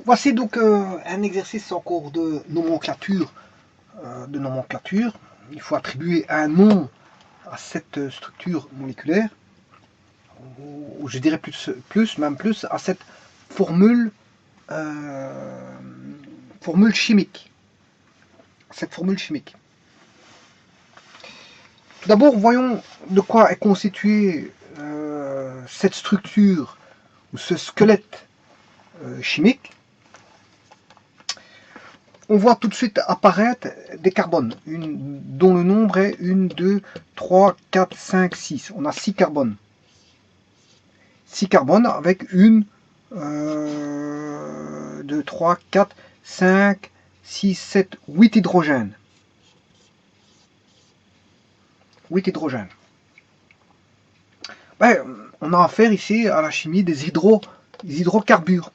Voici donc un exercice encore de nomenclature. Il faut attribuer un nom à cette structure moléculaire, ou je dirais même plus à cette formule, formule chimique. Tout d'abord, voyons de quoi est constituée cette structure ou ce squelette chimique. On voit tout de suite apparaître des carbones, dont le nombre est 1, 2, 3, 4, 5, 6. On a 6 carbones. 6 carbones avec 1, 2, 3, 4, 5, 6, 7, 8 hydrogènes. 8 hydrogènes. Ben, on a affaire ici à la chimie des hydrocarbures.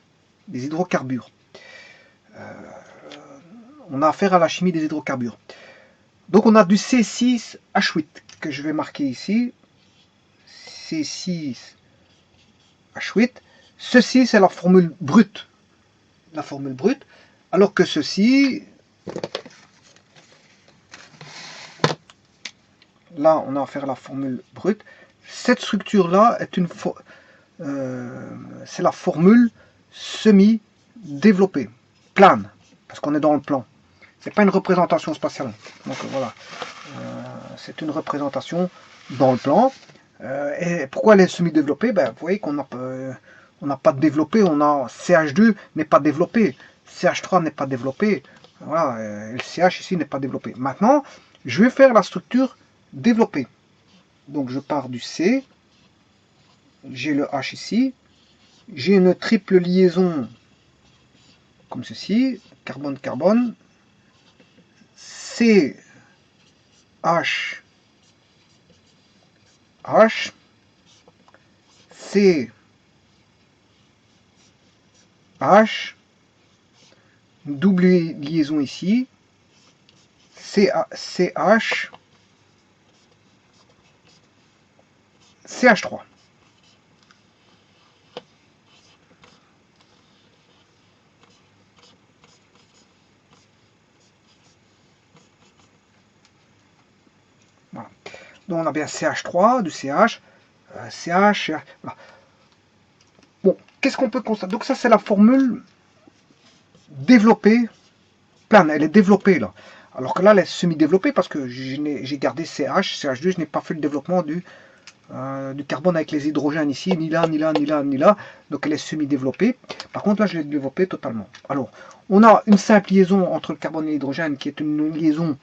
On a affaire à la chimie des hydrocarbures. Donc on a du C6H8 que je vais marquer ici. C6H8. Ceci, c'est la formule brute. Alors que ceci, là, on a affaire à la formule brute. Cette structure-là est c'est la formule semi-développée, plane, parce qu'on est dans le plan. C'est pas une représentation spatiale. Donc voilà, c'est une représentation dans le plan. Et pourquoi elle est semi-développée? Ben, vous voyez qu'on n'a pas développé, CH2 n'est pas développé, CH3 n'est pas développé, voilà, le CH ici n'est pas développé. Maintenant, je vais faire la structure développée. Donc je pars du C, j'ai le H ici, j'ai une triple liaison comme ceci, carbone-carbone, C, H, H, C, H, double liaison ici, CH, CH3. Voilà. Donc on a bien CH3, du CH, CH, voilà. Bon, qu'est-ce qu'on peut constater? Donc ça c'est la formule développée, plane, elle est développée là. Alors que là elle est semi-développée parce que j'ai gardé CH, CH2, je n'ai pas fait le développement du carbone avec les hydrogènes ici, ni là, ni là, ni là, ni là. Donc elle est semi-développée. Par contre là je l'ai développée totalement. Alors, on a une simple liaison entre le carbone et l'hydrogène qui est une liaison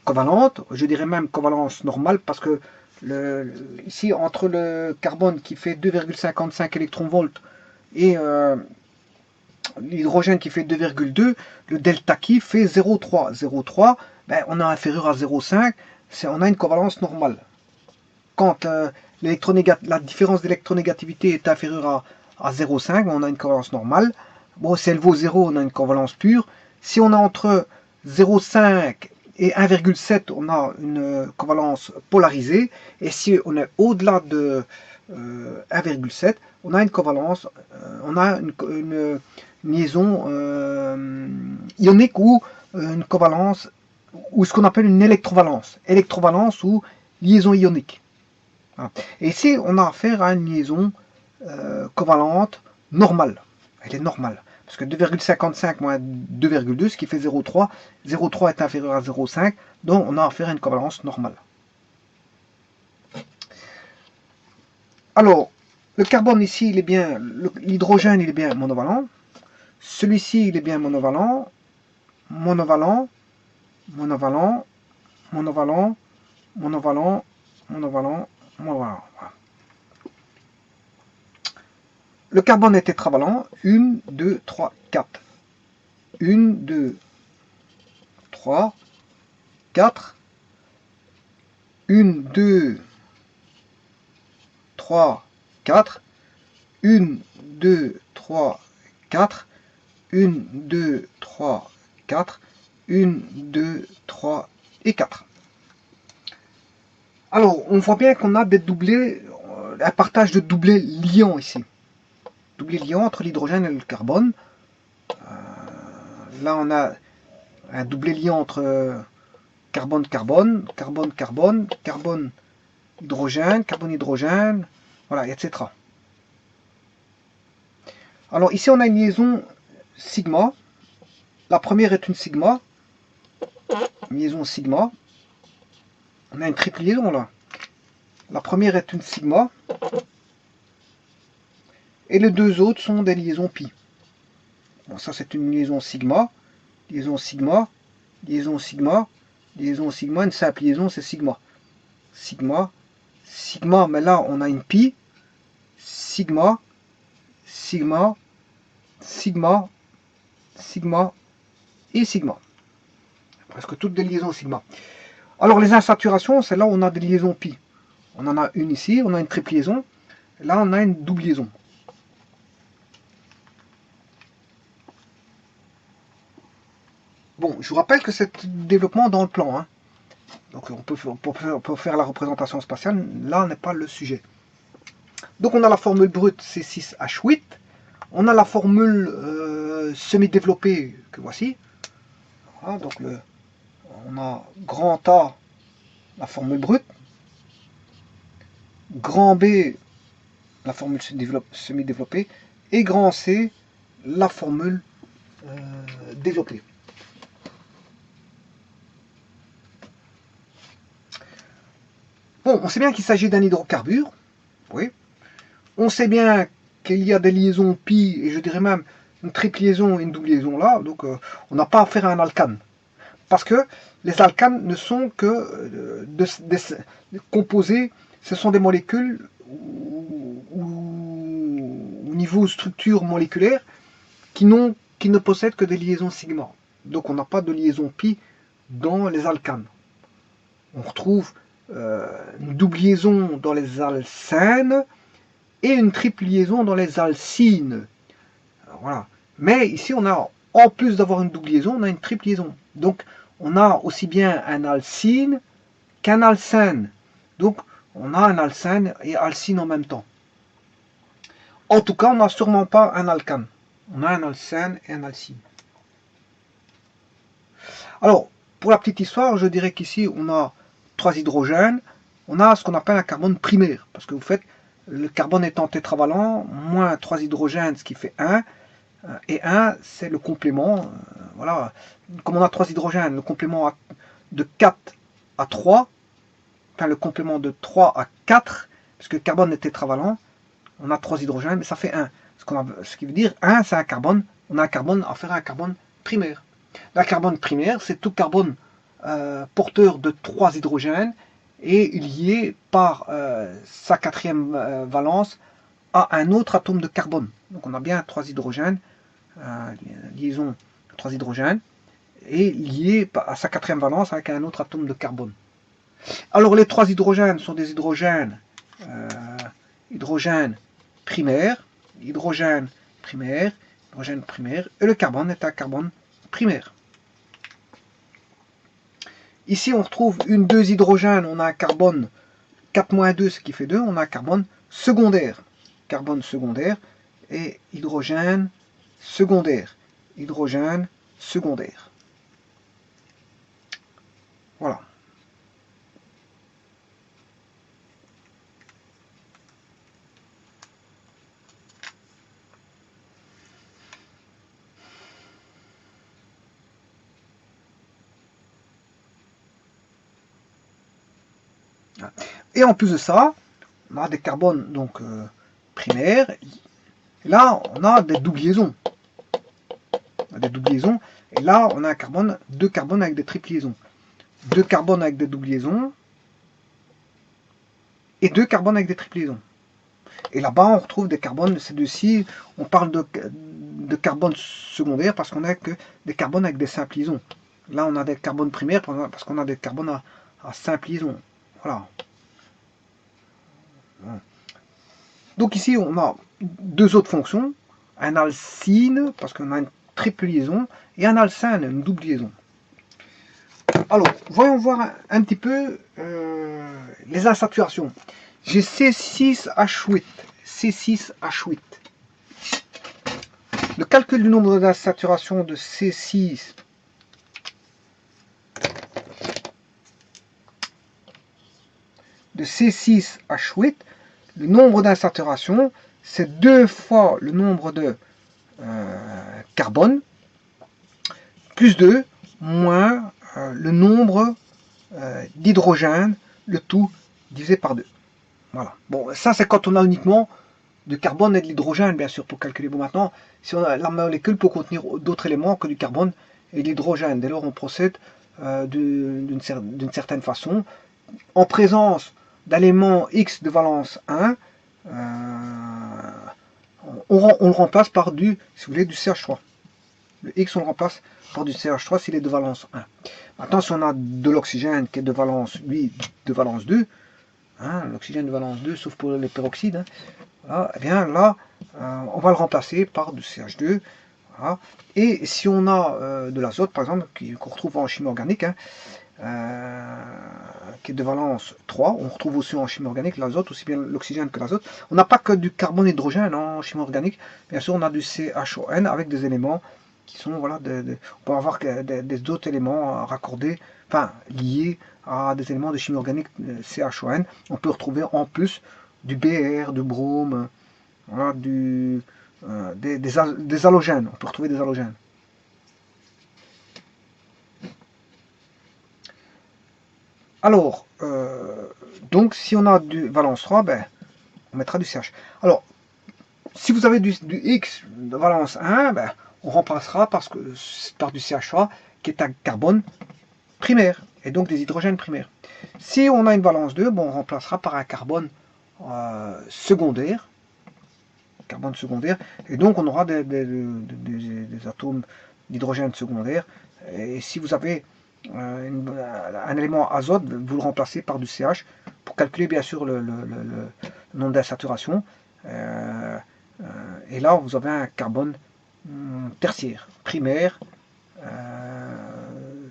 covalente, je dirais même covalence normale, parce que ici entre le carbone qui fait 2,55 électronvolts et l'hydrogène qui fait 2,2, le delta qui fait 0,3. 0,3, ben, on est inférieur à 0,5, on a une covalence normale. Quand la différence d'électronégativité est inférieure à 0,5, on a une covalence normale. Bon, si elle vaut 0, on a une covalence pure. Si on a entre 0,5 et 1,7, on a une covalence polarisée. Et si on est au-delà de 1,7, on a une covalence, on a une liaison ionique ou une covalence, ou ce qu'on appelle une électrovalence. Électrovalence ou liaison ionique. Et ici, on a affaire à une liaison covalente normale. Elle est normale. Parce que 2,55 moins 2,2, ce qui fait 0,3. 0,3 est inférieur à 0,5. Donc, on a affaire à une covalence normale. Alors, le carbone ici, il est bien, l'hydrogène, il est bien monovalent. Celui-ci, il est bien monovalent. Monovalent, monovalent, monovalent, monovalent, monovalent, monovalent. Voilà. Le carbone est tétravalent. 1, 2, 3, 4. 1, 2, 3, 4. 1, 2, 3, 4. 1, 2, 3, 4. 1, 2, 3, 4. 1, 2, 3 et 4. Alors, on voit bien qu'on a des doublés, un partage de doublés liants ici. doublé liant entre l'hydrogène et le carbone. Là, on a un doublé liant entre carbone-carbone, carbone-carbone, carbone-hydrogène, carbone-hydrogène, voilà, etc. Alors ici, on a une liaison sigma. La première est une sigma. Une liaison sigma. On a une triple liaison là. La première est une sigma. Et les deux autres sont des liaisons pi. Bon, ça c'est une liaison sigma. Liaison sigma. Liaison sigma. Liaison sigma. Une simple liaison c'est sigma. Sigma. Sigma, mais là on a une pi. Sigma. Sigma. Sigma. Sigma. Et sigma. Presque toutes des liaisons sigma. Alors les insaturations, c'est là où on a des liaisons pi. On en a une ici, on a une triple liaison. Là, on a une double liaison. Bon, je vous rappelle que c'est développement dans le plan. Hein. Donc on peut faire la représentation spatiale. Là n'est pas le sujet. Donc on a la formule brute C6H8. On a la formule semi-développée que voici. Voilà, donc on a grand A, la formule brute. Grand B, la formule semi-développée. Et grand C, la formule développée. Bon, on sait bien qu'il s'agit d'un hydrocarbure. Oui. On sait bien qu'il y a des liaisons pi, et je dirais même une triple liaison et une double liaison là. Donc on n'a pas affaire à un alcane. Parce que les alcanes ne sont que des composés, ce sont des molécules au niveau structure moléculaire qui ne possèdent que des liaisons sigma. Donc on n'a pas de liaison pi dans les alcanes. On retrouve une double liaison dans les alcènes et une triple liaison dans les alcynes. Alors, voilà. Mais ici, on a, en plus d'avoir une double liaison, on a une triple liaison. Donc, on a aussi bien un alcyne qu'un alcène. Donc, on a un alcène et alcyne en même temps. En tout cas, on n'a sûrement pas un alcane. On a un alcène et un alcyne. Alors, pour la petite histoire, je dirais qu'ici, on a 3 hydrogènes. On a ce qu'on appelle un carbone primaire. Parce que vous faites, le carbone étant tétravalent, moins 3 hydrogènes, ce qui fait 1. Et 1, c'est le complément. Voilà. Comme on a 3 hydrogènes, le complément de 4 à 3, enfin le complément de 3 à 4, parce que le carbone est tétravalent, on a 3 hydrogènes, mais ça fait 1. Ce qui veut dire 1, c'est un carbone. On a un carbone à faire un carbone primaire. La carbone primaire, c'est tout carbone porteur de 3 hydrogènes et lié par sa quatrième valence à un autre atome de carbone. Donc on a bien 3 hydrogènes, liaison 3 hydrogènes, et lié à sa quatrième valence avec un autre atome de carbone. Alors les 3 hydrogènes sont des hydrogènes primaires, hydrogène primaire, et le carbone est un carbone primaire. Ici, on retrouve une 2 hydrogènes, on a un carbone 4-2, ce qui fait 2, on a un carbone secondaire. Carbone secondaire et hydrogène secondaire. Hydrogène secondaire. Voilà. Et en plus de ça, on a des carbones donc primaires. Là, on a des doubles liaisons. On a des doubles liaisons. Et là, on a un carbone, 2 carbones avec des triples liaisons. 2 carbones avec des doubles liaisons. Et 2 carbones avec des triples liaisons. Et là-bas, on retrouve des carbones, ces deux-ci, on parle de carbone secondaire parce qu'on n'a que des carbones avec des simples liaisons. Là, on a des carbones primaires parce qu'on a des carbones à simple liaison. Voilà. Donc ici, on a 2 autres fonctions. Un alcyne, parce qu'on a une triple liaison, et un alcène, une double liaison. Alors, voyons voir un petit peu les insaturations. J'ai C6H8. C6H8. Le calcul du nombre d'insaturations de C6 H8, le nombre d'insaturations, c'est 2 fois le nombre de carbone, plus 2, moins le nombre d'hydrogène, le tout divisé par 2. Voilà. Bon, ça c'est quand on a uniquement du carbone et de l'hydrogène, bien sûr, pour calculer. Bon, maintenant, si on a, la molécule peut contenir d'autres éléments que du carbone et de l'hydrogène. Dès lors, on procède d'une certaine façon. En présence d'éléments X de valence 1, on le remplace par du, si vous voulez, du CH3. Le X, on le remplace par du CH3 s'il est de valence 1. Maintenant, si on a de l'oxygène qui est de valence, lui, de valence 2, hein, l'oxygène de valence 2, sauf pour les peroxydes, hein, voilà, et bien là, on va le remplacer par du CH2. Voilà. Et si on a de l'azote, par exemple, qu'on retrouve en chimie organique, hein, qui est de valence 3, on retrouve aussi en chimie organique l'azote, aussi bien l'oxygène que l'azote. On n'a pas que du carbone et d'hydrogène en chimie organique, bien sûr on a du CHON avec des éléments qui sont, voilà, on peut avoir des autres éléments raccordés, enfin liés à des éléments de chimie organique CHON. On peut retrouver en plus du BR, du brome, voilà, des halogènes, on peut retrouver des halogènes. Alors, donc si on a du valence 3, ben, on mettra du CH. Alors, si vous avez du X de valence 1, ben, on remplacera par du CH3 qui est un carbone primaire, et donc des hydrogènes primaires. Si on a une valence 2, bon, on remplacera par un carbone secondaire, et donc on aura des atomes d'hydrogène secondaire. Et si vous avez un élément azote, vous le remplacez par du CH pour calculer bien sûr le nombre d'insaturations. Et là, vous avez un carbone tertiaire, primaire,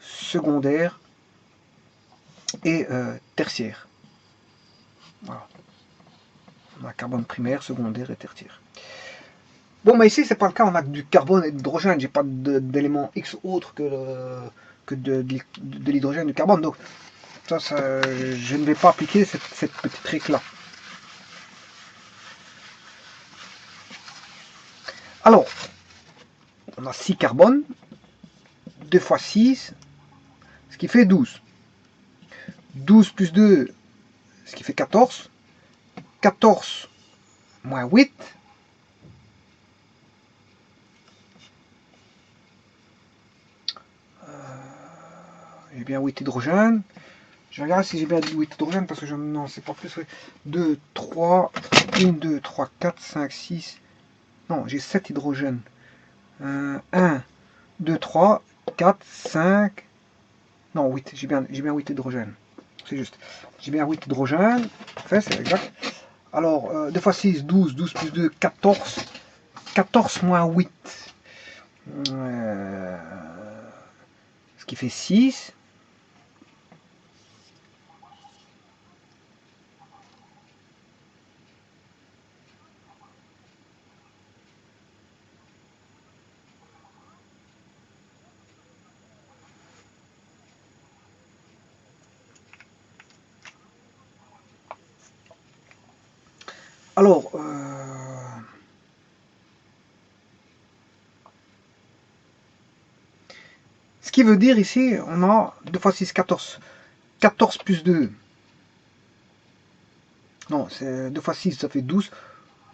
secondaire et tertiaire. Voilà. On a carbone primaire, secondaire et tertiaire. Bon, mais ici, c'est pas le cas, on a du carbone et de l'hydrogène, j'ai pas d'élément X autre que de l'hydrogène et du carbone, donc ça, je ne vais pas appliquer cette petite règle-là. Alors, on a 6 carbones, 2 fois 6, ce qui fait 12. 12 plus 2, ce qui fait 14. 14 moins 8, j'ai bien 8 hydrogènes. Je regarde si j'ai bien 8 hydrogènes parce que je n'en sais pas plus. 2, 3, 1, 2, 3, 4, 5, 6. Non, j'ai 7 hydrogènes. 1, 2, 3, 4, 5. Non, 8. J'ai bien 8 hydrogènes. C'est juste. J'ai bien 8 hydrogènes. Parfait, c'est exact. Alors, 2 fois 6, 12. 12 plus 2, 14. 14 moins 8. Ce qui fait 6. Alors, ce qui veut dire ici, on a 2 fois 6, 14. 14 plus 2. Non, c'est 2 fois 6, ça fait 12.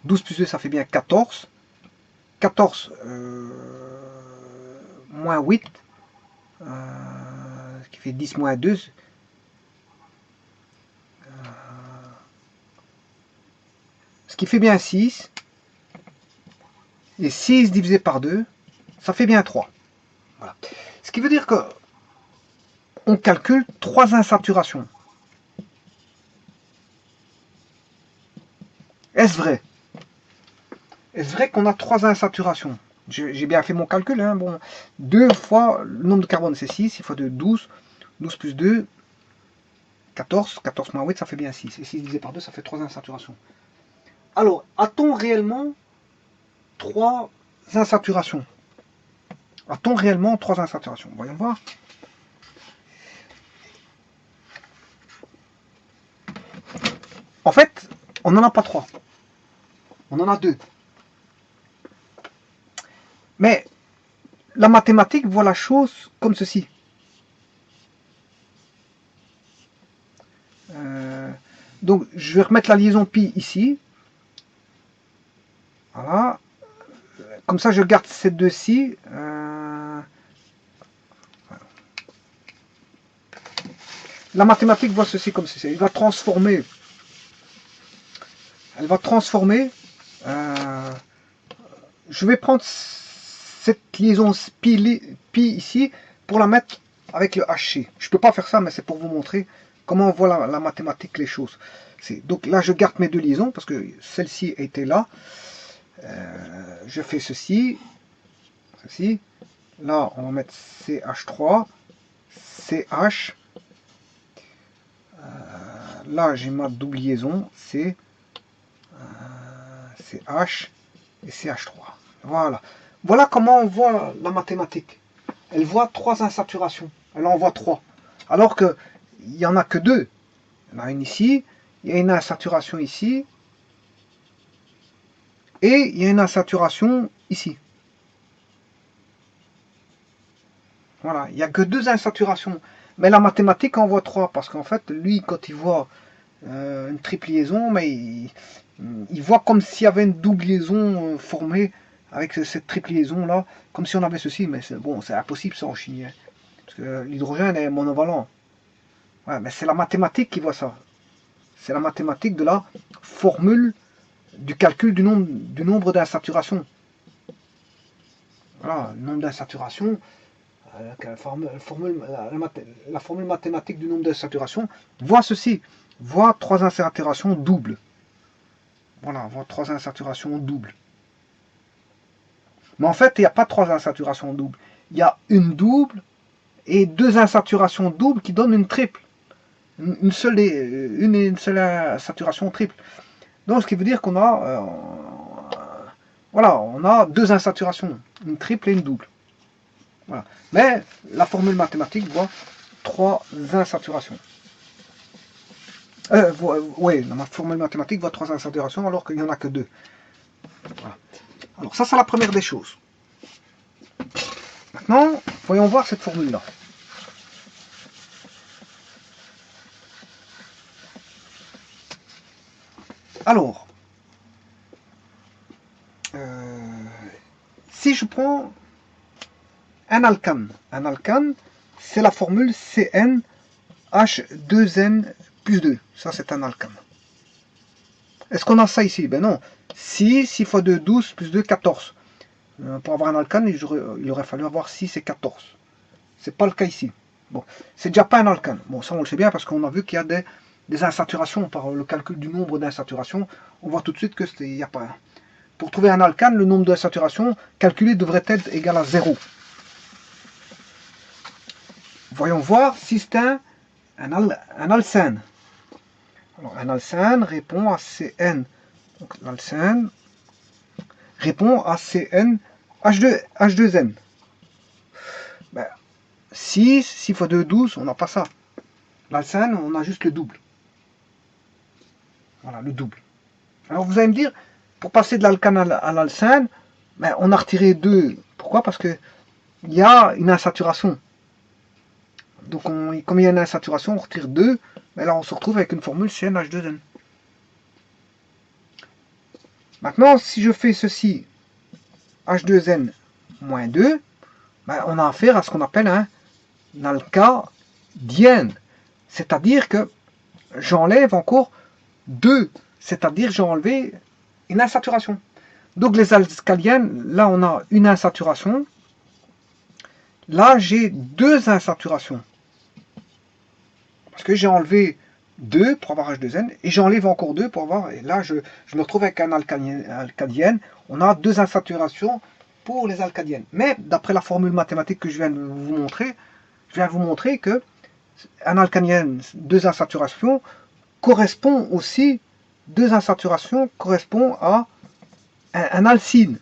12 plus 2, ça fait bien 14. 14 moins 8, ce qui fait 10 moins 2. Ce qui fait bien 6. Et 6 divisé par 2, ça fait bien 3. Voilà. Ce qui veut dire que on calcule 3 insaturations. Est-ce vrai? Est-ce vrai qu'on a 3 insaturations? J'ai bien fait mon calcul. Hein, bon, 2 fois le nombre de carbone, c'est 6. 6 fois 2, 12. 12 plus 2, 14. 14 moins 8, ça fait bien 6. Et 6 divisé par 2, ça fait 3 insaturations. Alors, a-t-on réellement 3 insaturations? A-t-on réellement 3 insaturations? Voyons voir. En fait, on n'en a pas 3. On en a 2. Mais la mathématique voit la chose comme ceci. Donc, je vais remettre la liaison pi ici. Voilà. Comme ça, je garde ces deux-ci. La mathématique voit ceci comme ceci. Elle va transformer. Je vais prendre cette liaison pi ici pour la mettre avec le HC. Je ne peux pas faire ça, mais c'est pour vous montrer comment on voit la mathématique, les choses. Donc là, je garde mes deux liaisons parce que celle-ci était là. Je fais ceci. Là, on va mettre CH3, CH. Là, j'ai ma double liaison, CH et CH3. Voilà. Voilà comment on voit la mathématique. Elle voit 3 insaturations. Elle en voit 3. Alors qu'il n'y en a que 2. Il y en a une ici, il y a une insaturation ici, et il y a une insaturation ici. Voilà, il n'y a que 2 insaturations. Mais la mathématique en voit 3, parce qu'en fait, lui, quand il voit une triple liaison, mais il voit comme s'il y avait une double liaison formée avec cette triple liaison là, comme si on avait ceci, mais bon, c'est impossible ça en chimie, hein, parce que l'hydrogène est monovalent. Ouais, mais c'est la mathématique qui voit ça. C'est la mathématique de la formule du calcul du nombre d'insaturations. Voilà, le nombre d'insaturations, la formule mathématique du nombre d'insaturations voit ceci, voit 3 insaturations doubles. Voilà, voit 3 insaturations doubles. Mais en fait, il n'y a pas 3 insaturations doubles. Il y a une double et 2 insaturations doubles qui donnent une triple. Une seule insaturation triple. Donc, ce qui veut dire qu'on a, voilà, on a 2 insaturations, une triple et une double. Voilà. Mais la formule mathématique voit 3 insaturations. Oui, la formule mathématique voit 3 insaturations alors qu'il n'y en a que 2. Voilà. Alors ça, c'est la première des choses. Maintenant, voyons voir cette formule-là. Alors, si je prends un alcane, c'est la formule CnH2n plus 2. Ça, c'est un alcane. Est-ce qu'on a ça ici? Ben non. 6 fois 2, 12, plus 2, 14. Pour avoir un alcane, il aurait fallu avoir 6 et 14. C'est pas le cas ici. Bon, c'est déjà pas un alcane. Bon, ça on le sait bien parce qu'on a vu qu'il y a des insaturations. Par le calcul du nombre d'insaturations, on voit tout de suite que il n'y a pas. Pour trouver un alcane, le nombre d'insaturations calculé devrait être égal à 0. Voyons voir si c'est un alcène. Alors, un alcène répond à Cn. Donc l'alcène répond à Cn H2n. Ben, 6 fois 2, 12, on n'a pas ça. L'alcène, on a juste le double. Voilà, le double. Alors vous allez me dire, pour passer de l'alcane à l'alcène, ben, on a retiré 2. Pourquoi? Parce qu'il y a une insaturation. Donc comme il y a une insaturation, on retire 2. Mais là, on se retrouve avec une formule CnH2n. Maintenant, si je fais ceci, H2n moins 2, ben, on a affaire à ce qu'on appelle un alcadiène. C'est-à-dire que j'enlève encore 2. C'est-à-dire j'ai enlevé une insaturation. Donc les alcaliennes, là on a une insaturation. Là j'ai 2 insaturations. Parce que j'ai enlevé 2 pour avoir H2n et j'enlève encore 2 pour avoir. Et là je me retrouve avec un alcadiène. On a 2 insaturations pour les alcadiennes. Mais d'après la formule mathématique que je viens de vous montrer, que un alcanienne, 2 insaturations, correspond aussi, 2 insaturations correspond à un alcyne.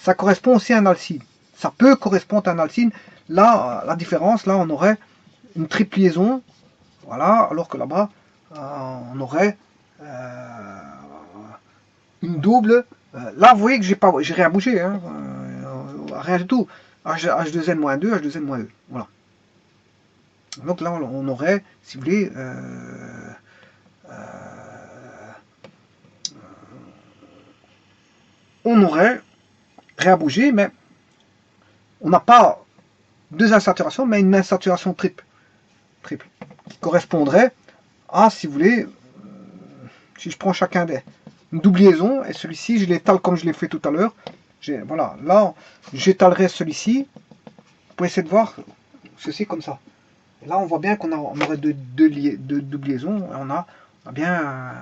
ça correspond aussi à un alcine. Ça peut correspondre à un alcine. Là, la différence, là, on aurait une triple liaison, voilà, alors que là-bas, on aurait une double. Là, vous voyez que j'ai rien bougé, hein, rien du tout. H2N-2, H2N-2, voilà. Donc là, on aurait, si vous voulez, on aurait rien bougé, mais on n'a pas deux insaturations, mais une insaturation triple, qui correspondrait à, si vous voulez, si je prends chacun des une double liaison, et celui-ci, je l'étale comme je l'ai fait tout à l'heure. Voilà, là, j'étalerai celui-ci. Vous pouvez essayer de voir ceci comme ça. Et là, on voit bien qu'on aurait deux doubles liaisons. On a bien,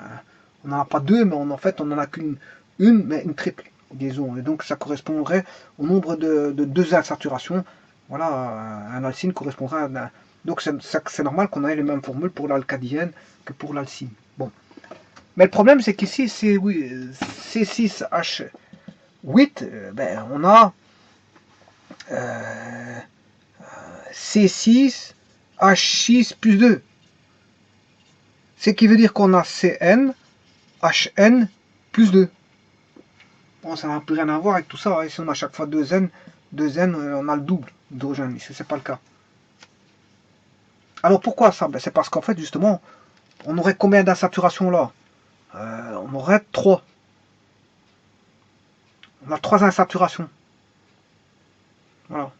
on n'en a pas deux, mais en fait, on n'en a qu'une, mais une triple liaison. Et donc, ça correspondrait au nombre de deux insaturations. Voilà, un alcine correspondrait à un. Donc, c'est normal qu'on ait les mêmes formules pour l'alcadienne que pour l'alcine. Bon. Mais le problème, c'est qu'ici, c'est C6H8, ben, on a C6H6 plus 2. Ce qui veut dire qu'on a CN, HN plus 2. Bon, ça n'a plus rien à voir avec tout ça. Ici, on a chaque fois 2N, on a le double d'hydrogène. Ici, c'est pas le cas. Alors, pourquoi ça? Ben, c'est parce qu'en fait, justement, on aurait combien d'insaturations là? On aurait 3. On a 3 insaturations. Voilà.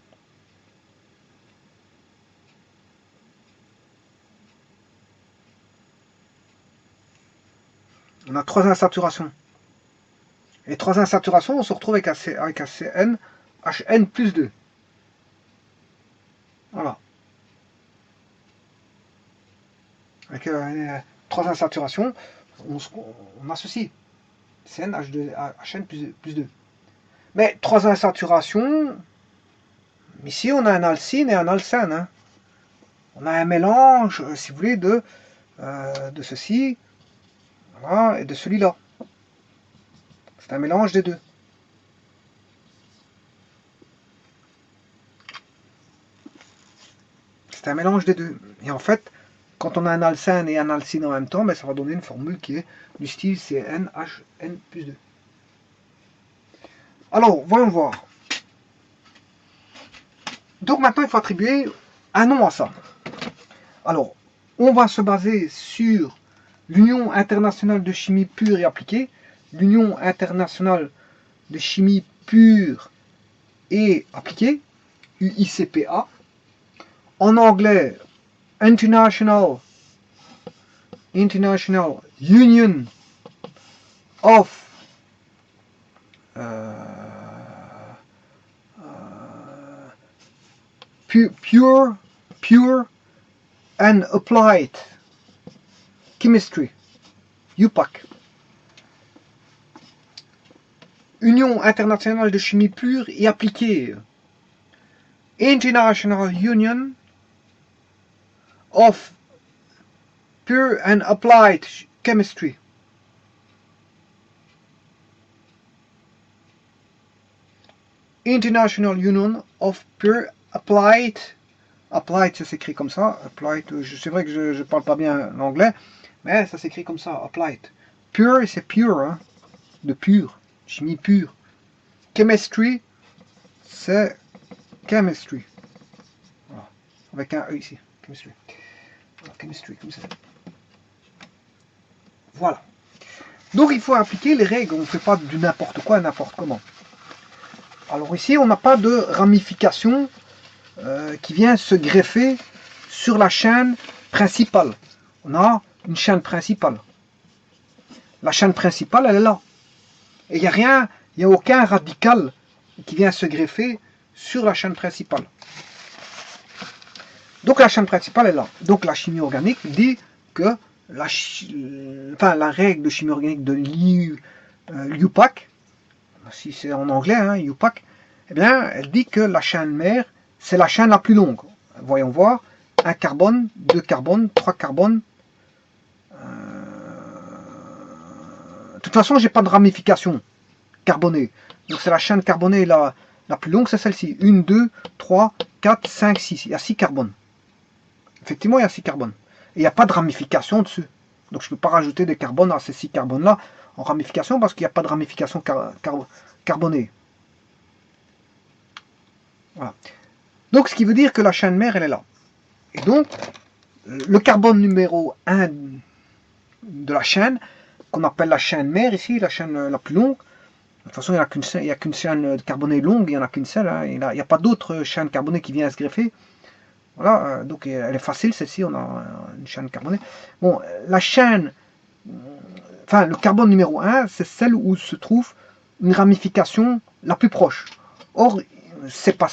On a 3 insaturations. Et 3 insaturations, on se retrouve avec un CN, HN plus 2. Voilà. Avec 3 insaturations, on a ceci. CN, HN plus 2. Mais 3 insaturations, ici on a un alcine et un alcène. Hein. On a un mélange, si vous voulez, de ceci, voilà, et de celui-là. C'est un mélange des deux. C'est un mélange des deux. Et en fait, quand on a un alcène et un alcine en même temps, ben, ça va donner une formule qui est du style CnHn plus 2. Alors, voyons voir. Donc maintenant, il faut attribuer un nom à ça. Alors, on va se baser sur l'Union internationale de chimie pure et appliquée, l'Union internationale de chimie pure et appliquée, UICPA. En anglais, International Union of pure and applied chemistry, UPAC. Union internationale de chimie pure et appliquée. International Union of Pure and Applied Chemistry. International Union of Pure Applied. Applied, ça s'écrit comme ça. Applied, c'est vrai que je ne parle pas bien l'anglais, mais ça s'écrit comme ça. Applied. Pure, c'est pure, hein, de pure, chimie pure. Chemistry, c'est chemistry. Voilà. Avec un E ici. Chemistry. Voilà, chemistry, comme ça. Voilà. Donc il faut appliquer les règles. On ne fait pas du n'importe quoi, n'importe comment. Alors ici, on n'a pas de ramification qui vient se greffer sur la chaîne principale. On a une chaîne principale. La chaîne principale, elle est là. Et il n'y a rien, il n'y a aucun radical qui vient se greffer sur la chaîne principale. Donc la chaîne principale est là. Donc la chimie organique dit que la règle de chimie organique de l'UPAC, si c'est en anglais, hein, UPAC, eh bien, elle dit que la chaîne mère, c'est la chaîne la plus longue. Voyons voir. 1 carbone, 2 carbones, 3 carbones. De toute façon, j'ai pas de ramification carbonée. Donc c'est la chaîne carbonée la plus longue, c'est celle-ci. 1, 2, 3, 4, 5, 6. Il y a 6 carbones. Effectivement, il y a 6 carbones. Et il n'y a pas de ramification dessus. Donc je ne peux pas rajouter des carbones à ces 6 carbones-là en ramification parce qu'il n'y a pas de ramification carbonée. Voilà. Donc ce qui veut dire que la chaîne mère, elle est là. Et donc, le carbone numéro 1 de la chaîne, qu'on appelle la chaîne mère ici, la chaîne la plus longue. De toute façon, il n'y a qu'une chaîne carbonée longue, il n'y en a qu'une seule. Hein. Il n'y a pas d'autre chaîne carbonée qui vient à se greffer. Voilà, donc elle est facile, celle-ci, on a une chaîne carbonée. Bon, la chaîne, enfin, le carbone numéro 1, c'est celle où se trouve une ramification la plus proche. Or, c'est pas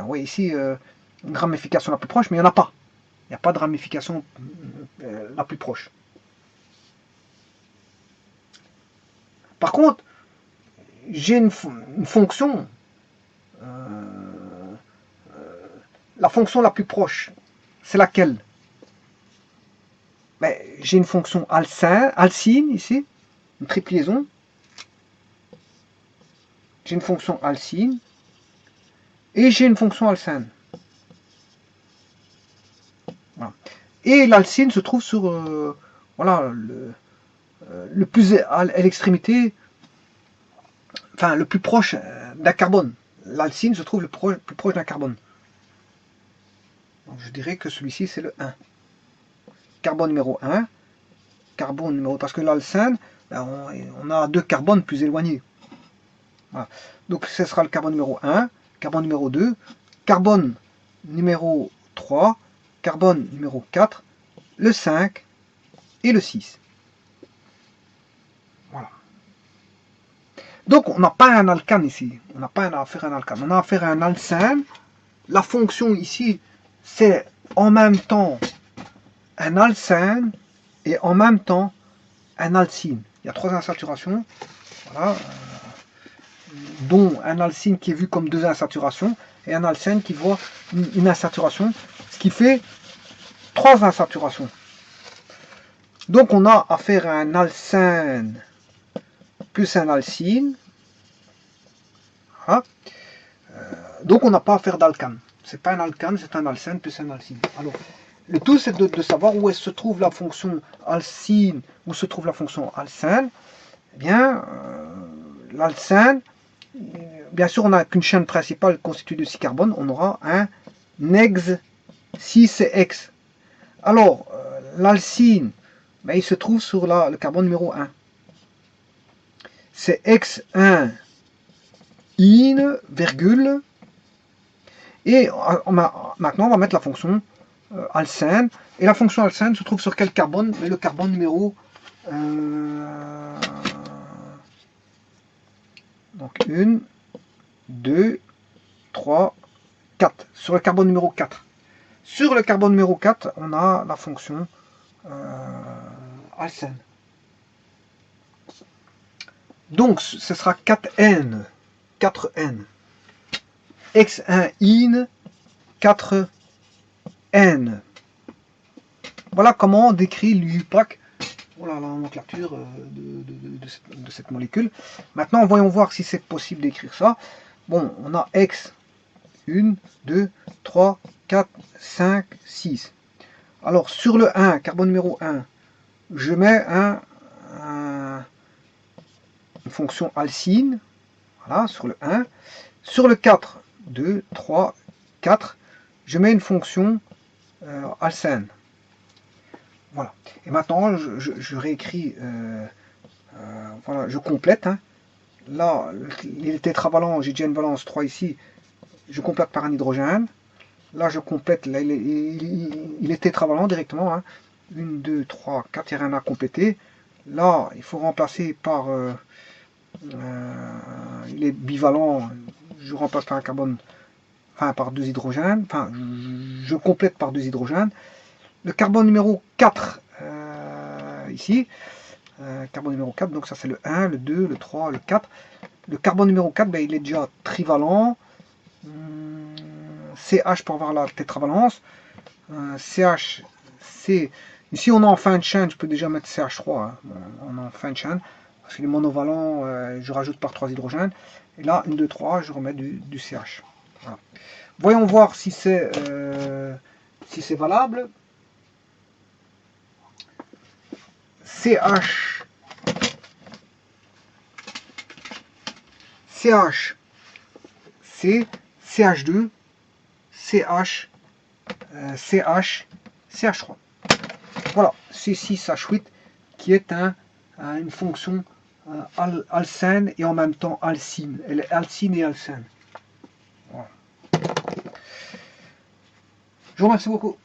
oui, ici, une ramification la plus proche, mais il n'y en a pas. Il n'y a pas de ramification la plus proche. Par contre, j'ai une fonction, la fonction la plus proche, c'est laquelle? Ben, j'ai une fonction alcine ici, une triple liaison. J'ai une fonction alcine et j'ai une fonction alcène. Voilà. Et l'alcine se trouve sur voilà, le plus à l'extrémité, enfin le plus proche d'un carbone. L'alcine se trouve le plus proche d'un carbone. Donc je dirais que celui-ci c'est le 1. Carbone numéro 1, carbone numéro... Parce que l'alcène, ben, on a 2 carbones plus éloignés. Voilà. Donc ce sera le carbone numéro 1, carbone numéro 2, carbone numéro 3, carbone numéro 4, le 5 et le 6. Voilà. Donc on n'a pas un alcane ici, on n'a pas affaire à un alcane, on a affaire à un alcène. La fonction ici, c'est en même temps un alcène et en même temps un alcine. Il y a 3 insaturations, voilà, dont un alcine qui est vu comme 2 insaturations et un alcène qui voit une insaturation, ce qui fait 3 insaturations. Donc on a affaire à un alcène plus un alcine. Voilà. Donc on n'a pas affaire d'alcane. C'est pas un alcane, c'est un alcène plus un alcine. Alors, le tout c'est de savoir où se trouve la fonction alcine, où se trouve la fonction alcène. Eh bien, l'alcène, bien sûr on n'a qu'une chaîne principale constituée de 6 carbones, on aura un ex 6 et X. Alors, l'alcine, ben, il se trouve sur le carbone numéro 1. C'est X1 in, virgule, et maintenant on va mettre la fonction alcène, et la fonction alcène se trouve sur quel carbone? Mais le carbone numéro donc 1, 2, 3, 4, sur le carbone numéro 4. Sur le carbone numéro 4, on a la fonction alcène. Donc ce sera 4N, 4N. X1 in 4N. Voilà comment on décrit l'UPAC. Voilà la nomenclature de cette molécule. Maintenant, voyons voir si c'est possible d'écrire ça. Bon, on a X, 1, 2, 3, 4, 5, 6. Alors, sur le 1, carbone numéro 1, je mets une fonction alcine. Voilà, sur le 1. Sur le 4, 2, 3, 4, je mets une fonction alcène. Voilà. Et maintenant, je réécris, voilà, je complète. Hein. Là, les tétravalents, j'ai déjà une valence 3 ici, je complète par un hydrogène. Là, je complète, là, il est tétravalent directement. Hein. 1, 2, 3, 4, il n'y a rien à compléter. Là, il faut remplacer par... il est bivalent, je remplace par un carbone, enfin par 2 hydrogènes, enfin je complète par 2 hydrogènes. Le carbone numéro 4, ici, carbone numéro 4, donc ça c'est le 1, le 2, le 3, le 4. Le carbone numéro 4, ben, il est déjà trivalent. CH pour avoir la tétravalence. CH, c'est... Ici on est en fin de chaîne, je peux déjà mettre CH3, hein. On est en fin de chaîne. Parce que les monovalents, je rajoute par 3 hydrogènes. Et là, 1, 2, 3, je remets du CH. Voilà. Voyons voir si c'est valable. CH, c'est CH2, CH, CH, CH3. Voilà, C6H8 qui est une fonction alcène et en même temps alcyne. Elle est alcyne et alcène. Voilà. Je vous remercie beaucoup.